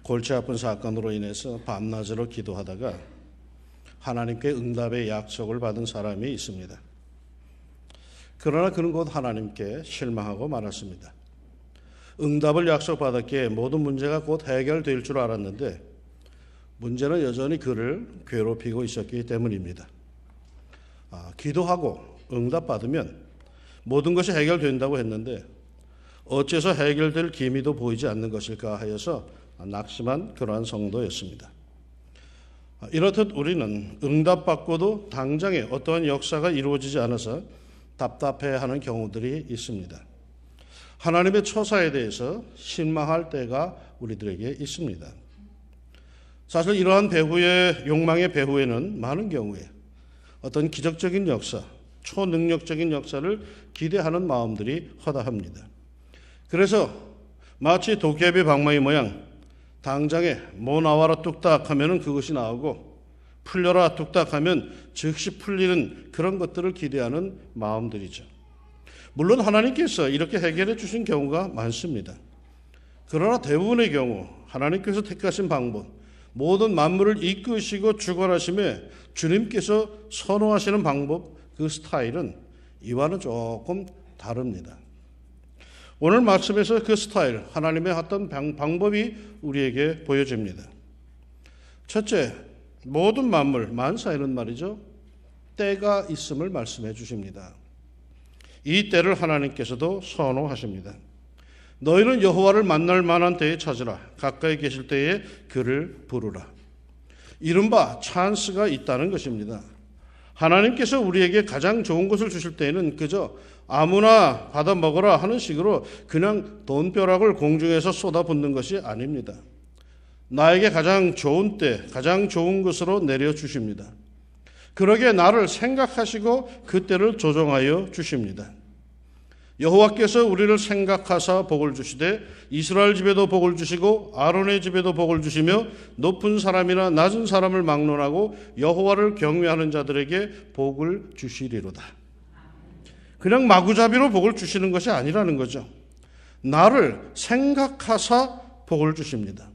골치 아픈 사건으로 인해서 밤낮으로 기도하다가 하나님께 응답의 약속을 받은 사람이 있습니다. 그러나 그는 곧 하나님께 실망하고 말았습니다. 응답을 약속받았기에 모든 문제가 곧 해결될 줄 알았는데 문제는 여전히 그를 괴롭히고 있었기 때문입니다. 기도하고 응답받으면 모든 것이 해결된다고 했는데 어째서 해결될 기미도 보이지 않는 것일까 하여서 낙심한 그러한 성도였습니다. 이렇듯 우리는 응답받고도 당장에 어떠한 역사가 이루어지지 않아서 답답해하는 경우들이 있습니다. 하나님의 처사에 대해서 실망할 때가 우리들에게 있습니다. 사실 이러한 배후의 욕망의 배후에는 많은 경우에 어떤 기적적인 역사, 초능력적인 역사를 기대하는 마음들이 허다합니다. 그래서 마치 도깨비 방망이 모양 당장에 뭐 나와라 뚝딱 하면은 그것이 나오고 풀려라 뚝딱 하면 즉시 풀리는 그런 것들을 기대하는 마음들이죠. 물론 하나님께서 이렇게 해결해 주신 경우가 많습니다. 그러나 대부분의 경우 하나님께서 택하신 방법, 모든 만물을 이끄시고 주관하심에 주님께서 선호하시는 방법, 그 스타일은 이와는 조금 다릅니다. 오늘 말씀에서 그 스타일, 하나님의 어떤 방법이 우리에게 보여집니다. 첫째, 모든 만물, 만사에는 말이죠, 때가 있음을 말씀해 주십니다. 이 때를 하나님께서도 선호하십니다. 너희는 여호와를 만날 만한 때에 찾으라. 가까이 계실 때에 그를 부르라. 이른바 찬스가 있다는 것입니다. 하나님께서 우리에게 가장 좋은 것을 주실 때에는 그저 아무나 받아 먹어라 하는 식으로 그냥 돈벼락을 공중에서 쏟아붓는 것이 아닙니다. 나에게 가장 좋은 때, 가장 좋은 것으로 내려주십니다. 그러기에 나를 생각하시고 그 때를 조정하여 주십니다. 여호와께서 우리를 생각하사 복을 주시되 이스라엘 집에도 복을 주시고 아론의 집에도 복을 주시며 높은 사람이나 낮은 사람을 막론하고 여호와를 경외하는 자들에게 복을 주시리로다. 그냥 마구잡이로 복을 주시는 것이 아니라는 거죠. 나를 생각하사 복을 주십니다.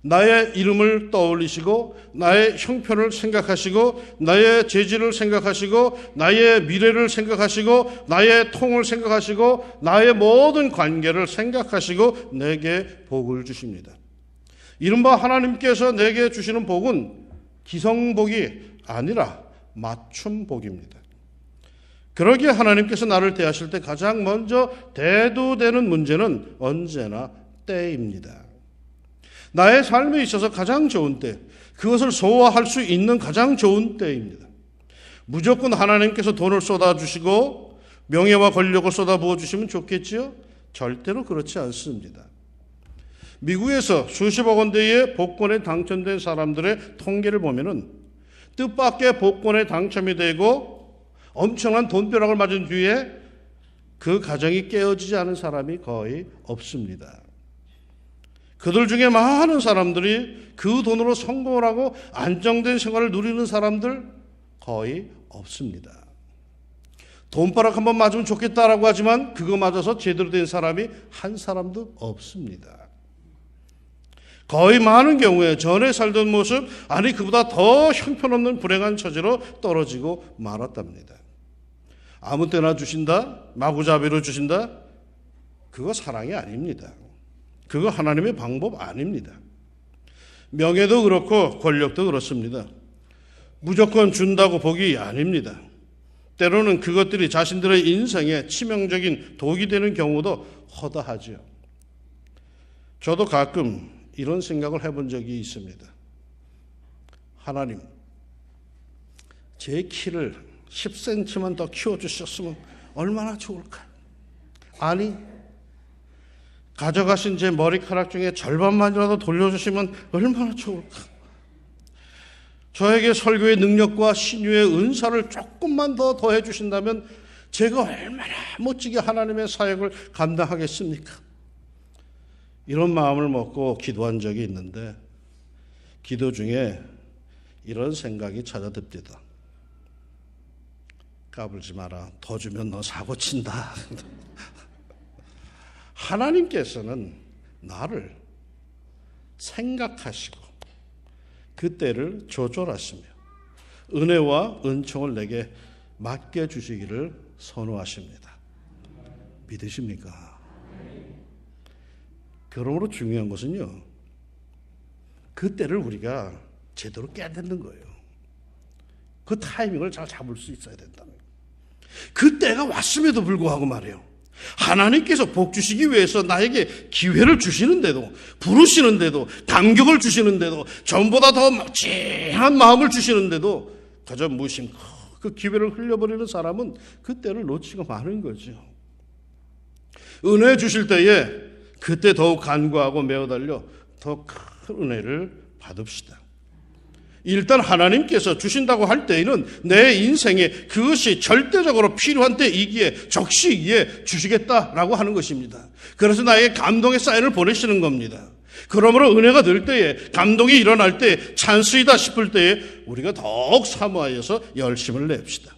나의 이름을 떠올리시고 나의 형편을 생각하시고 나의 재질을 생각하시고 나의 미래를 생각하시고 나의 통을 생각하시고 나의 모든 관계를 생각하시고 내게 복을 주십니다. 이른바 하나님께서 내게 주시는 복은 기성복이 아니라 맞춤복입니다. 그러기에 하나님께서 나를 대하실 때 가장 먼저 대두되는 문제는 언제나 때입니다. 나의 삶에 있어서 가장 좋은 때, 그것을 소화할 수 있는 가장 좋은 때입니다. 무조건 하나님께서 돈을 쏟아주시고 명예와 권력을 쏟아부어 주시면 좋겠지요? 절대로 그렇지 않습니다. 미국에서 수십억 원대의 복권에 당첨된 사람들의 통계를 보면은 뜻밖의 복권에 당첨이 되고 엄청난 돈벼락을 맞은 뒤에 그 가정이 깨어지지 않은 사람이 거의 없습니다. 그들 중에 많은 사람들이 그 돈으로 성공을 하고 안정된 생활을 누리는 사람들 거의 없습니다. 돈벼락 한번 맞으면 좋겠다라고 하지만 그거 맞아서 제대로 된 사람이 한 사람도 없습니다. 거의 많은 경우에 전에 살던 모습, 아니 그보다 더 형편없는 불행한 처지로 떨어지고 말았답니다. 아무 때나 주신다, 마구잡이로 주신다, 그거 사랑이 아닙니다. 그거 하나님의 방법 아닙니다. 명예도 그렇고 권력도 그렇습니다. 무조건 준다고 복이 아닙니다. 때로는 그것들이 자신들의 인생에 치명적인 독이 되는 경우도 허다하죠. 저도 가끔 이런 생각을 해본 적이 있습니다. 하나님, 제 키를 10cm만 더 키워주셨으면 얼마나 좋을까? 아니, 가져가신 제 머리카락 중에 절반만이라도 돌려주시면 얼마나 좋을까? 저에게 설교의 능력과 신유의 은사를 조금만 더 더해 주신다면 제가 얼마나 멋지게 하나님의 사역을 감당하겠습니까? 이런 마음을 먹고 기도한 적이 있는데 기도 중에 이런 생각이 찾아듭니다. 까불지 마라. 더 주면 너 사고 친다. 하나님께서는 나를 생각하시고 그 때를 조절하시며 은혜와 은총을 내게 맡겨주시기를 선호하십니다. 믿으십니까? 그러므로 중요한 것은요, 그 때를 우리가 제대로 깨닫는 거예요. 그 타이밍을 잘 잡을 수 있어야 된다는 거예요. 그 때가 왔음에도 불구하고 말이에요, 하나님께서 복 주시기 위해서 나에게 기회를 주시는데도, 부르시는데도, 감격을 주시는데도, 전보다 더 찡한 마음을 주시는데도 그저 무심코 그 기회를 흘려버리는 사람은 그 때를 놓치고 마는 거죠. 은혜 주실 때에 그때 더욱 간구하고 메어달려 더 큰 은혜를 받읍시다. 일단 하나님께서 주신다고 할 때에는 내 인생에 그것이 절대적으로 필요한 때이기에, 적시기에 주시겠다라고 하는 것입니다. 그래서 나에게 감동의 사인을 보내시는 겁니다. 그러므로 은혜가 될 때에, 감동이 일어날 때, 찬스이다 싶을 때에 우리가 더욱 사모하여서 열심을 냅시다.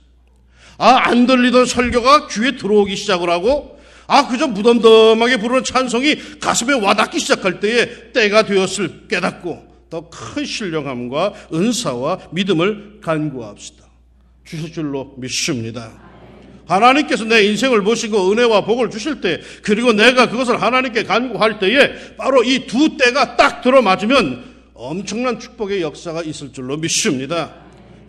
안 들리던 설교가 귀에 들어오기 시작을 하고, 그저 무덤덤하게 부르는 찬송이 가슴에 와닿기 시작할 때에 때가 되었을 깨닫고 더 큰 신령함과 은사와 믿음을 간구합시다. 주실 줄로 믿습니다. 하나님께서 내 인생을 보시고 은혜와 복을 주실 때, 그리고 내가 그것을 하나님께 간구할 때에 바로 이 두 때가 딱 들어맞으면 엄청난 축복의 역사가 있을 줄로 믿습니다.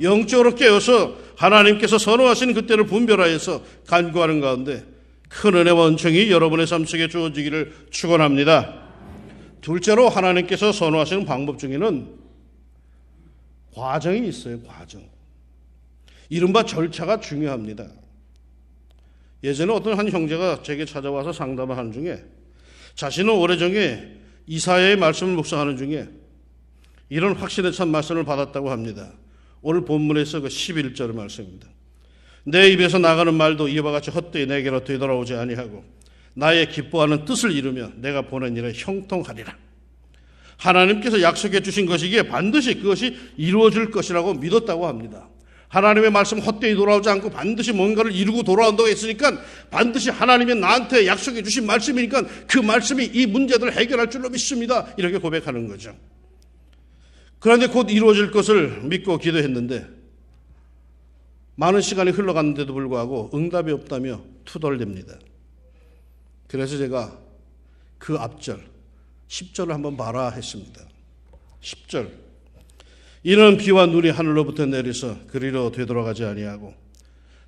영적으로 깨어서 하나님께서 선호하시는 그 때를 분별하여서 간구하는 가운데 큰 은혜와 은총이 여러분의 삶 속에 주어지기를 축원합니다. 둘째로 하나님께서 선호하시는 방법 중에는 과정이 있어요. 과정. 이른바 절차가 중요합니다. 예전에 어떤 한 형제가 제게 찾아와서 상담을 하는 중에, 자신은 오래전에 이사야의 말씀을 묵상하는 중에 이런 확신에 찬 말씀을 받았다고 합니다. 오늘 본문에서 그 11절 말씀입니다. 내 입에서 나가는 말도 이와 같이 헛되이 내게로 되돌아오지 아니하고 나의 기뻐하는 뜻을 이루며 내가 보낸 일에 형통하리라. 하나님께서 약속해 주신 것이기에 반드시 그것이 이루어질 것이라고 믿었다고 합니다. 하나님의 말씀 헛되이 돌아오지 않고 반드시 뭔가를 이루고 돌아온다고 했으니까 반드시 하나님이 나한테 약속해 주신 말씀이니까 그 말씀이 이 문제들을 해결할 줄로 믿습니다. 이렇게 고백하는 거죠. 그런데 곧 이루어질 것을 믿고 기도했는데 많은 시간이 흘러갔는데도 불구하고 응답이 없다며 투덜댑니다. 그래서 제가 그 앞절 10절을 한번 봐라 했습니다. 10절. 이는 비와 눈이 하늘로부터 내려서 그리로 되돌아가지 아니하고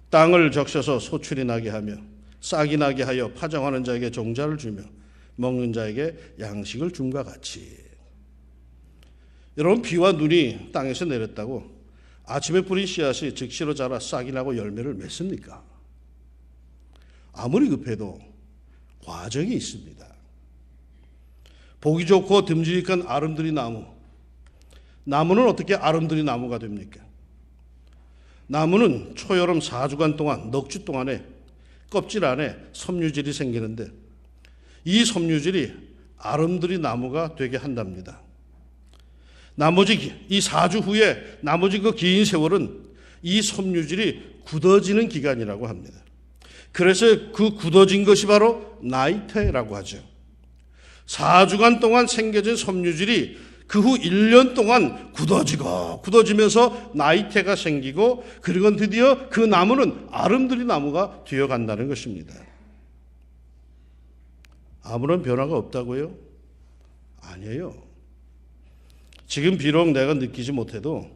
땅을 적셔서 소출이 나게 하며 싹이 나게 하여 파종하는 자에게 종자를 주며 먹는 자에게 양식을 줌과 같이. 여러분, 비와 눈이 땅에서 내렸다고 아침에 뿌린 씨앗이 즉시로 자라 싹이 나고 열매를 맺습니까? 아무리 급해도 과정이 있습니다. 보기 좋고 듬직한 아름드리 나무. 나무는 어떻게 아름드리 나무가 됩니까? 나무는 초여름 4주간 동안, 넉 주 동안에 껍질 안에 섬유질이 생기는데 이 섬유질이 아름드리 나무가 되게 한답니다. 나머지 이 4주 후에 나머지 그 긴 세월은 이 섬유질이 굳어지는 기간이라고 합니다. 그래서 그 굳어진 것이 바로 나이테라고 하죠. 4주간 동안 생겨진 섬유질이 그 후 1년 동안 굳어지면서 나이테가 생기고, 그리고 드디어 그 나무는 아름드리 나무가 되어간다는 것입니다. 아무런 변화가 없다고요? 아니에요. 지금 비록 내가 느끼지 못해도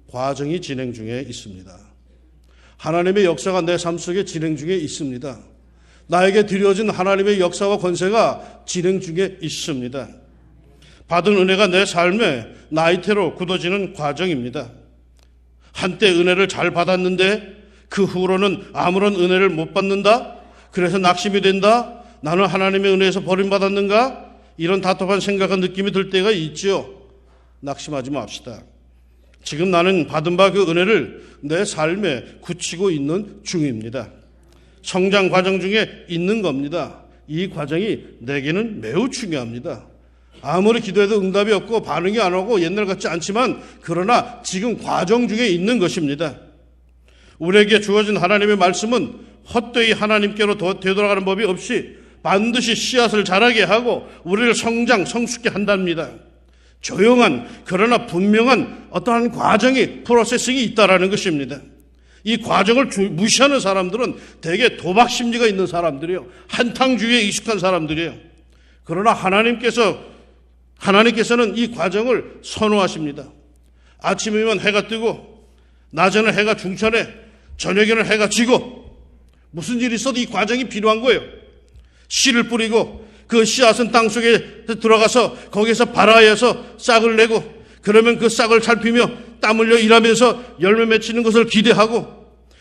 과정이 진행 중에 있습니다. 하나님의 역사가 내 삶 속에 진행 중에 있습니다. 나에게 드려진 하나님의 역사와 권세가 진행 중에 있습니다. 받은 은혜가 내 삶의 나이테로 굳어지는 과정입니다. 한때 은혜를 잘 받았는데 그 후로는 아무런 은혜를 못 받는다? 그래서 낙심이 된다? 나는 하나님의 은혜에서 버림받았는가? 이런 답답한 생각과 느낌이 들 때가 있죠. 낙심하지 맙시다. 지금 나는 받은 바 그 은혜를 내 삶에 굳히고 있는 중입니다. 성장 과정 중에 있는 겁니다. 이 과정이 내게는 매우 중요합니다. 아무리 기도해도 응답이 없고 반응이 안 오고 옛날 같지 않지만, 그러나 지금 과정 중에 있는 것입니다. 우리에게 주어진 하나님의 말씀은 헛되이 하나님께로 되돌아가는 법이 없이 반드시 씨앗을 자라게 하고 우리를 성숙게 한답니다. 조용한 그러나 분명한 어떠한 과정이 프로세싱이 있다라는 것입니다. 이 과정을 무시하는 사람들은 대개 도박 심리가 있는 사람들이에요. 한탕주의에 익숙한 사람들이에요. 그러나 하나님께서는 이 과정을 선호하십니다. 아침이면 해가 뜨고 낮에는 해가 중천해 저녁에는 해가 지고 무슨 일이 있어도 이 과정이 필요한 거예요. 씨를 뿌리고 그 씨앗은 땅속에 들어가서 거기에서 발아에서 싹을 내고 그러면 그 싹을 살피며 땀 흘려 일하면서 열매 맺히는 것을 기대하고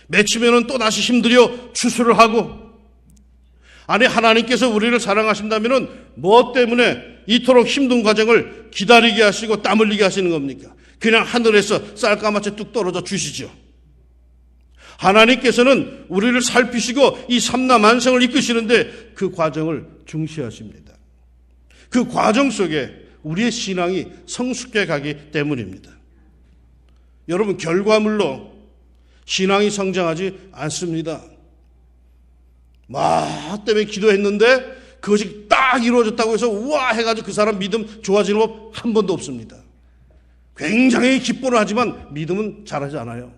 맺히면은 또 다시 힘들여 추수를 하고 아니 하나님께서 우리를 사랑하신다면은 뭐 때문에 이토록 힘든 과정을 기다리게 하시고 땀 흘리게 하시는 겁니까? 그냥 하늘에서 쌀까맣게 뚝 떨어져 주시죠. 하나님께서는 우리를 살피시고 이 삼라만상을 이끄시는데 그 과정을 중시하십니다. 그 과정 속에 우리의 신앙이 성숙해 가기 때문입니다. 여러분 결과물로 신앙이 성장하지 않습니다. 때문에 기도했는데 그것이 딱 이루어졌다고 해서 우와 해가지고 그 사람 믿음 좋아지는 법 한 번도 없습니다. 굉장히 기뻐는 하지만 믿음은 자라지 않아요.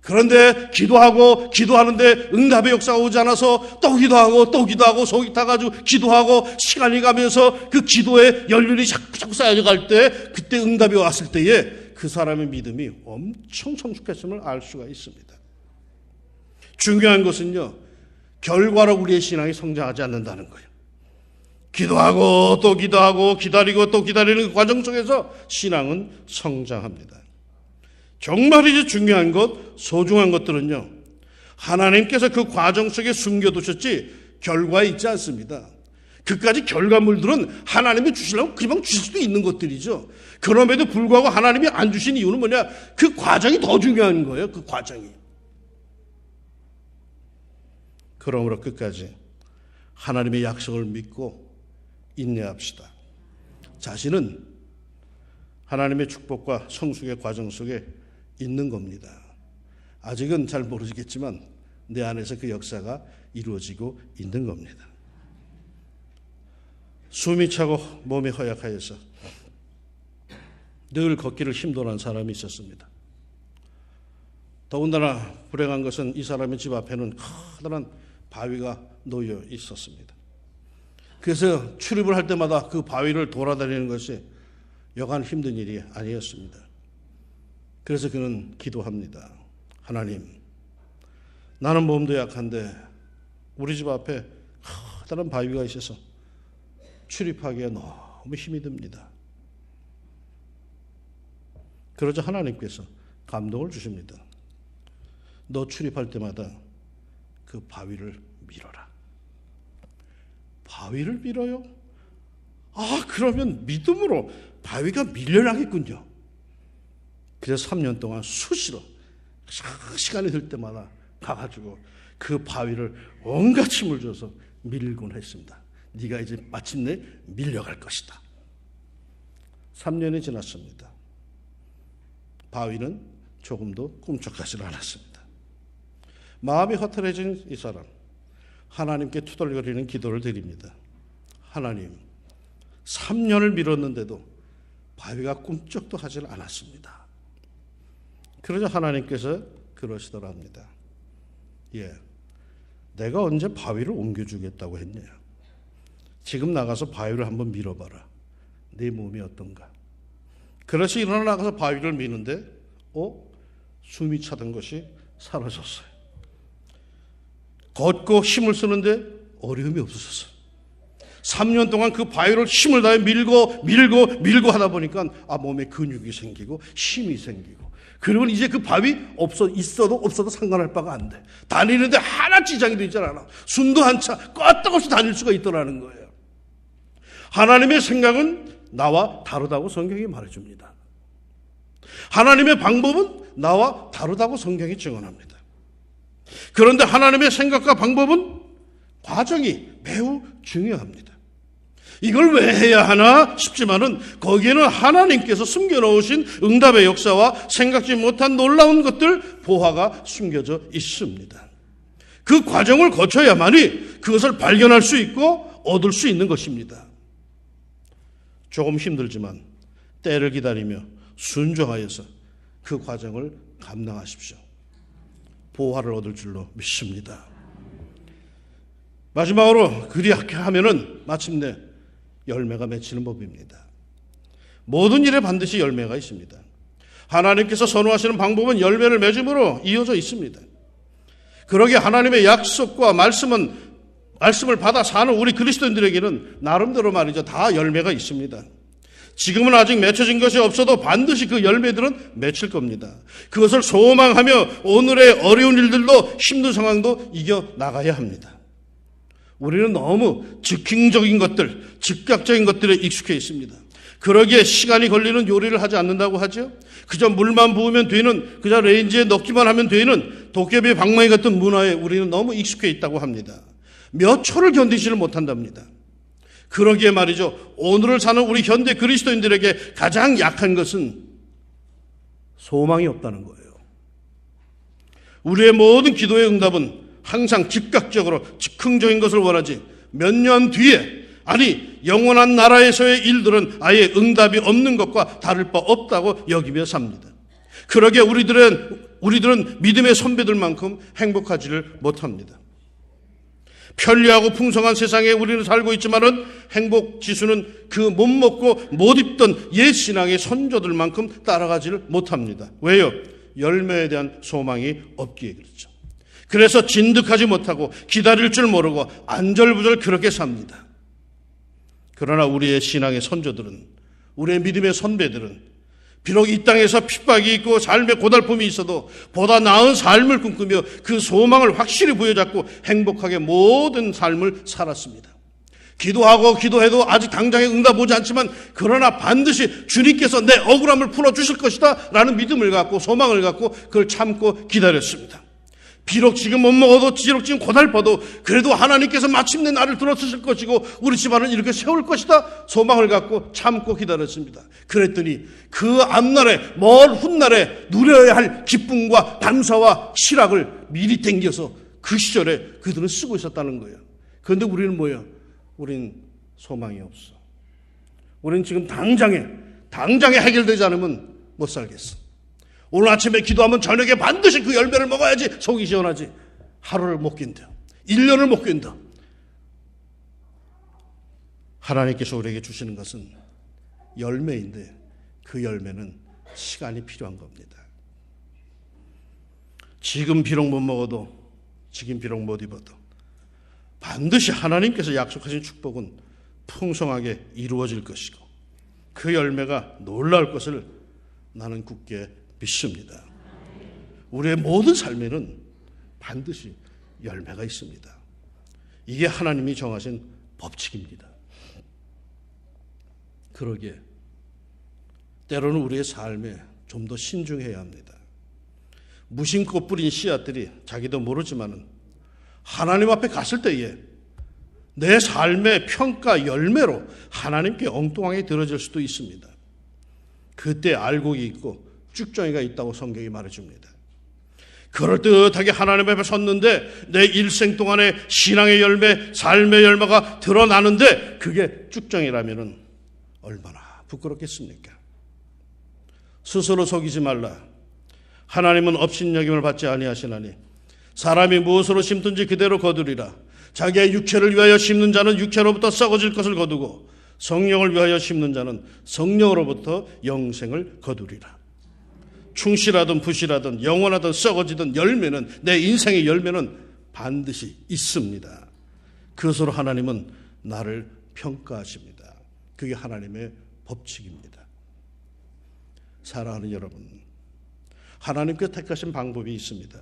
그런데 기도하는데 응답의 역사가 오지 않아서 또 기도하고 속이 타가지고 기도하고 시간이 가면서 그 기도의 연륜이 자꾸 쌓여져 갈 때 그때 응답이 왔을 때에 그 사람의 믿음이 엄청 성숙했음을 알 수가 있습니다. 중요한 것은요, 결과로 우리의 신앙이 성장하지 않는다는 거예요. 기도하고 또 기도하고 기다리고 또 기다리는 그 과정 속에서 신앙은 성장합니다. 정말 이제 중요한 것, 소중한 것들은요, 하나님께서 그 과정 속에 숨겨두셨지 결과에 있지 않습니다. 그까지 결과물들은 하나님이 주시려면 그냥 주실 수도 있는 것들이죠. 그럼에도 불구하고 하나님이 안 주신 이유는 뭐냐? 그 과정이 더 중요한 거예요. 그 과정이. 그러므로 끝까지 하나님의 약속을 믿고 인내합시다. 자신은 하나님의 축복과 성숙의 과정 속에 있는 겁니다. 아직은 잘 모르겠지만 내 안에서 그 역사가 이루어지고 있는 겁니다. 숨이 차고 몸이 허약하여서 늘 걷기를 힘들어하는 사람이 있었습니다. 더군다나 불행한 것은 이 사람의 집 앞에는 커다란 바위가 놓여 있었습니다. 그래서 출입을 할 때마다 그 바위를 돌아다니는 것이 여간 힘든 일이 아니었습니다. 그래서 그는 기도합니다. 하나님, 나는 몸도 약한데 우리 집 앞에 커다란 바위가 있어서 출입하기에 너무 힘이 듭니다. 그러자 하나님께서 감동을 주십니다. 너 출입할 때마다 그 바위를 밀어라. 바위를 밀어요? 그러면 믿음으로 바위가 밀려나겠군요. 그래서 3년 동안 수시로 시간이 들 때마다 가가지고 그 바위를 온갖 힘을 줘서 밀곤 했습니다. 네가 이제 마침내 밀려갈 것이다. 3년이 지났습니다. 바위는 조금도 꿈쩍하지 않았습니다. 마음이 허탈해진 이 사람, 하나님께 투덜거리는 기도를 드립니다. 하나님, 3년을 미뤘는데도 바위가 꿈쩍도 하질 않았습니다. 그러자 하나님께서 그러시더랍니다. 내가 언제 바위를 옮겨주겠다고 했냐? 지금 나가서 바위를 한번 밀어봐라. 내 몸이 어떤가? 그래서 일어나 나가서 바위를 미는데 숨이 차던 것이 사라졌어요. 걷고 힘을 쓰는데 어려움이 없었어요. 3년 동안 그 바위를 힘을 다해 밀고 하다 보니까 몸에 근육이 생기고 힘이 생기고, 그리고 이제 그 바위 있어도 없어도 상관할 바가 안 돼. 다니는데 하나 지장이 되지 않아. 숨도 한 차 껐다없이 다닐 수가 있더라는 거예요. 하나님의 생각은 나와 다르다고 성경이 말해줍니다. 하나님의 방법은 나와 다르다고 성경이 증언합니다. 그런데 하나님의 생각과 방법은 과정이 매우 중요합니다. 이걸 왜 해야 하나 싶지만은 거기에는 하나님께서 숨겨놓으신 응답의 역사와 생각지 못한 놀라운 것들, 보화가 숨겨져 있습니다. 그 과정을 거쳐야만이 그것을 발견할 수 있고 얻을 수 있는 것입니다. 조금 힘들지만 때를 기다리며 순종하여서 그 과정을 감당하십시오. 보화를 얻을 줄로 믿습니다. 마지막으로 그리하게 하면은 마침내 열매가 맺히는 법입니다. 모든 일에 반드시 열매가 있습니다. 하나님께서 선호하시는 방법은 열매를 맺음으로 이어져 있습니다. 그러기에 하나님의 약속과 말씀을 받아 사는 우리 그리스도인들에게는 나름대로 말이죠, 다 열매가 있습니다. 지금은 아직 맺혀진 것이 없어도 반드시 그 열매들은 맺힐 겁니다. 그것을 소망하며 오늘의 어려운 일들도 힘든 상황도 이겨나가야 합니다. 우리는 너무 즉흥적인 것들, 즉각적인 것들에 익숙해 있습니다. 그러기에 시간이 걸리는 요리를 하지 않는다고 하죠. 그저 물만 부으면 되는, 그저 레인지에 넣기만 하면 되는 도깨비 방망이 같은 문화에 우리는 너무 익숙해 있다고 합니다. 몇 초를 견디지를 못한답니다. 그러기에 말이죠, 오늘을 사는 우리 현대 그리스도인들에게 가장 약한 것은 소망이 없다는 거예요. 우리의 모든 기도의 응답은 항상 즉각적으로 즉흥적인 것을 원하지, 몇 년 뒤에, 아니 영원한 나라에서의 일들은 아예 응답이 없는 것과 다를 바 없다고 여기며 삽니다. 그러기에 우리들은 믿음의 선배들만큼 행복하지를 못합니다. 편리하고 풍성한 세상에 우리는 살고 있지만은 행복 지수는 그 못 먹고 못 입던 옛 신앙의 선조들만큼 따라가지를 못합니다. 왜요? 열매에 대한 소망이 없기에 그렇죠. 그래서 진득하지 못하고 기다릴 줄 모르고 안절부절 그렇게 삽니다. 그러나 우리의 신앙의 선조들은, 우리의 믿음의 선배들은 비록 이 땅에서 핍박이 있고 삶의 고달픔이 있어도 보다 나은 삶을 꿈꾸며 그 소망을 확실히 부여잡고 행복하게 모든 삶을 살았습니다. 기도하고 기도해도 아직 당장에 응답 오지 않지만 그러나 반드시 주님께서 내 억울함을 풀어주실 것이다 라는 믿음을 갖고 소망을 갖고 그걸 참고 기다렸습니다. 비록 지금 못 먹어도, 비록 지금 고달퍼도 그래도 하나님께서 마침내 나를 들어주실 것이고 우리 집안을 이렇게 세울 것이다 소망을 갖고 참고 기다렸습니다. 그랬더니 그 앞날에, 먼 훗날에 누려야 할 기쁨과 감사와 실학을 미리 땡겨서 그 시절에 그들은 쓰고 있었다는 거예요. 그런데 우리는 뭐예요? 우린 소망이 없어. 우린 지금 당장에 해결되지 않으면 못 살겠어. 오늘 아침에 기도하면 저녁에 반드시 그 열매를 먹어야지 속이 시원하지. 하루를 못 견뎌. 1년을 못 견뎌. 하나님께서 우리에게 주시는 것은 열매인데 그 열매는 시간이 필요한 겁니다. 지금 비록 못 먹어도, 지금 비록 못 입어도 반드시 하나님께서 약속하신 축복은 풍성하게 이루어질 것이고 그 열매가 놀라울 것을 나는 굳게 믿습니다. 우리의 모든 삶에는 반드시 열매가 있습니다. 이게 하나님이 정하신 법칙입니다. 그러기에 때로는 우리의 삶에 좀 더 신중해야 합니다. 무심코 뿌린 씨앗들이 자기도 모르지만은 하나님 앞에 갔을 때에 내 삶의 평가 열매로 하나님께 엉뚱하게 들어질 수도 있습니다. 그때 알곡이 있고 쭉정이가 있다고 성경이 말해줍니다. 그럴듯하게 하나님 앞에 섰는데 내 일생 동안의 신앙의 열매, 삶의 열매가 드러나는데 그게 쭉정이라면 얼마나 부끄럽겠습니까? 스스로 속이지 말라. 하나님은 업신여김을 받지 아니하시나니 사람이 무엇으로 심든지 그대로 거두리라. 자기의 육체를 위하여 심는 자는 육체로부터 썩어질 것을 거두고 성령을 위하여 심는 자는 성령으로부터 영생을 거두리라. 충실하든 부실하든 영원하든 썩어지든 열매는, 내 인생의 열매는 반드시 있습니다. 그것으로 하나님은 나를 평가하십니다. 그게 하나님의 법칙입니다. 사랑하는 여러분, 하나님께서 택하신 방법이 있습니다.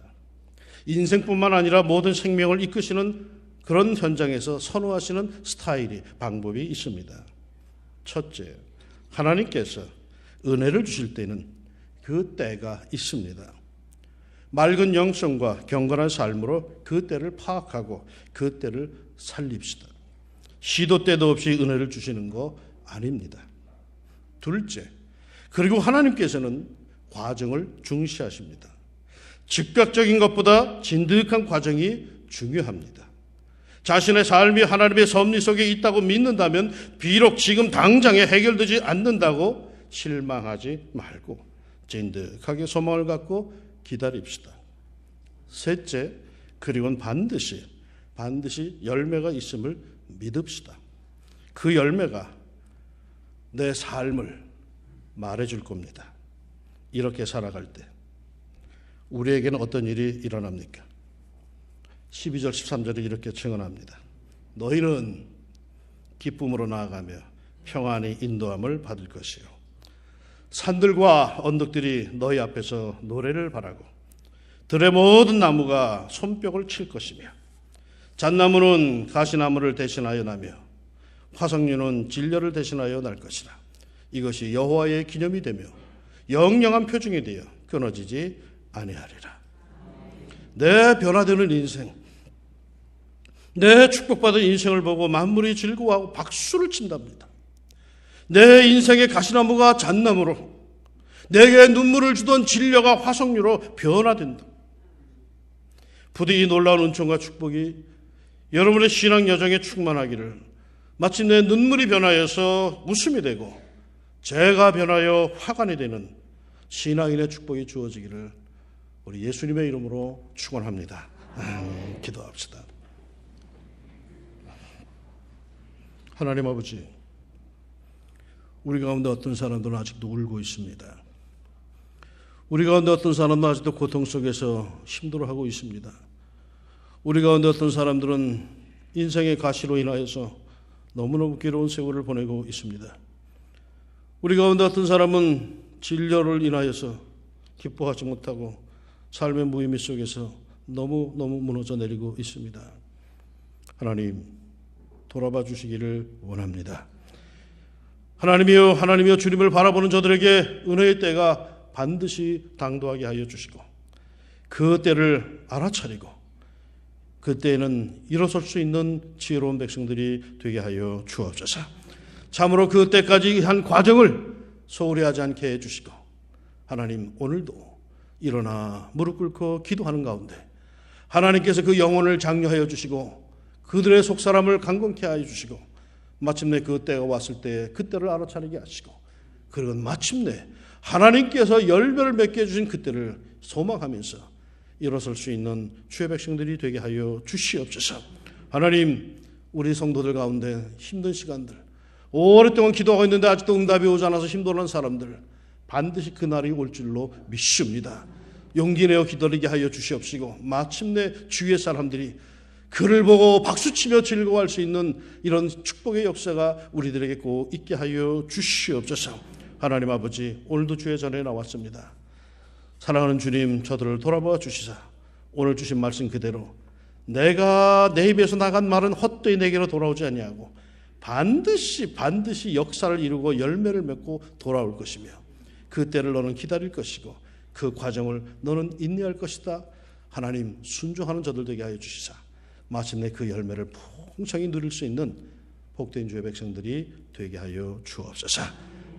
인생뿐만 아니라 모든 생명을 이끄시는 그런 현장에서 선호하시는 스타일이, 방법이 있습니다. 첫째, 하나님께서 은혜를 주실 때는 그 때가 있습니다. 맑은 영성과 경건한 삶으로 그 때를 파악하고 그 때를 살립시다. 시도 때도 없이 은혜를 주시는 거 아닙니다. 둘째, 그리고 하나님께서는 과정을 중시하십니다. 즉각적인 것보다 진득한 과정이 중요합니다. 자신의 삶이 하나님의 섭리 속에 있다고 믿는다면 비록 지금 당장에 해결되지 않는다고 실망하지 말고 진득하게 소망을 갖고 기다립시다. 셋째, 그리고는 반드시 열매가 있음을 믿읍시다. 그 열매가 내 삶을 말해줄 겁니다. 이렇게 살아갈 때 우리에게는 어떤 일이 일어납니까? 12절 13절에 이렇게 증언합니다. 너희는 기쁨으로 나아가며 평안히 인도함을 받을 것이요 산들과 언덕들이 너희 앞에서 노래를 바라고 들의 모든 나무가 손뼉을 칠 것이며 잣나무는 가시나무를 대신하여 나며 화석류는 진려를 대신하여 날 것이라. 이것이 여호와의 기념이 되며 영영한 표징이 되어 끊어지지 아니하리라. 내 변화되는 인생, 내 축복받은 인생을 보고 만물이 즐거워하고 박수를 친답니다. 내 인생의 가시나무가 잣나무로, 내게 눈물을 주던 진려가 화석류로 변화된다. 부디 이 놀라운 은총과 축복이 여러분의 신앙 여정에 충만하기를, 마침내 눈물이 변하여서 웃음이 되고 재가 변하여 화관이 되는 신앙인의 축복이 주어지기를 우리 예수님의 이름으로 축원합니다. 기도합시다. 하나님 아버지, 우리 가운데 어떤 사람들은 아직도 울고 있습니다. 우리 가운데 어떤 사람은 아직도 고통 속에서 힘들어하고 있습니다. 우리 가운데 어떤 사람들은 인생의 가시로 인하여서 너무너무 괴로운 세월을 보내고 있습니다. 우리 가운데 어떤 사람은 진료를 인하여서 기뻐하지 못하고 삶의 무의미 속에서 너무너무 무너져 내리고 있습니다. 하나님, 돌아봐 주시기를 원합니다. 하나님이여 주님을 바라보는 저들에게 은혜의 때가 반드시 당도하게 하여 주시고 그 때를 알아차리고 그때에는 일어설 수 있는 지혜로운 백성들이 되게 하여 주옵소서. 참으로 그 때까지 한 과정을 소홀히 하지 않게 해주시고 하나님, 오늘도 일어나 무릎 꿇고 기도하는 가운데 하나님께서 그 영혼을 장려하여 주시고 그들의 속사람을 강건케 하여 주시고 마침내 그 때가 왔을 때 그때를 알아차리게 하시고 그리고 마침내 하나님께서 열매를 맺게 해주신 그때를 소망하면서 일어설 수 있는 주의 백성들이 되게 하여 주시옵소서. 하나님, 우리 성도들 가운데 힘든 시간들, 오랫동안 기도하고 있는데 아직도 응답이 오지 않아서 힘들어하는 사람들, 반드시 그날이 올 줄로 믿습니다. 용기 내어 기다리게 하여 주시옵시고 마침내 주위의 사람들이 그를 보고 박수치며 즐거워할 수 있는 이런 축복의 역사가 우리들에게 꼭 있게 하여 주시옵소서. 하나님 아버지, 오늘도 주의 전에 나왔습니다. 사랑하는 주님, 저들을 돌아보아 주시사 오늘 주신 말씀 그대로 내가 내 입에서 나간 말은 헛되이 내게로 돌아오지 아니하고 반드시 역사를 이루고 열매를 맺고 돌아올 것이며 그 때를 너는 기다릴 것이고 그 과정을 너는 인내할 것이다. 하나님, 순종하는 저들 되게 하여 주시사 마침내 그 열매를 풍성히 누릴 수 있는 복된 주의 백성들이 되게 하여 주옵소서.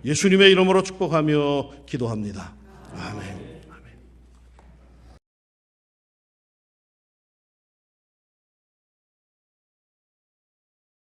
예수님의 이름으로 축복하며 기도합니다. 아멘.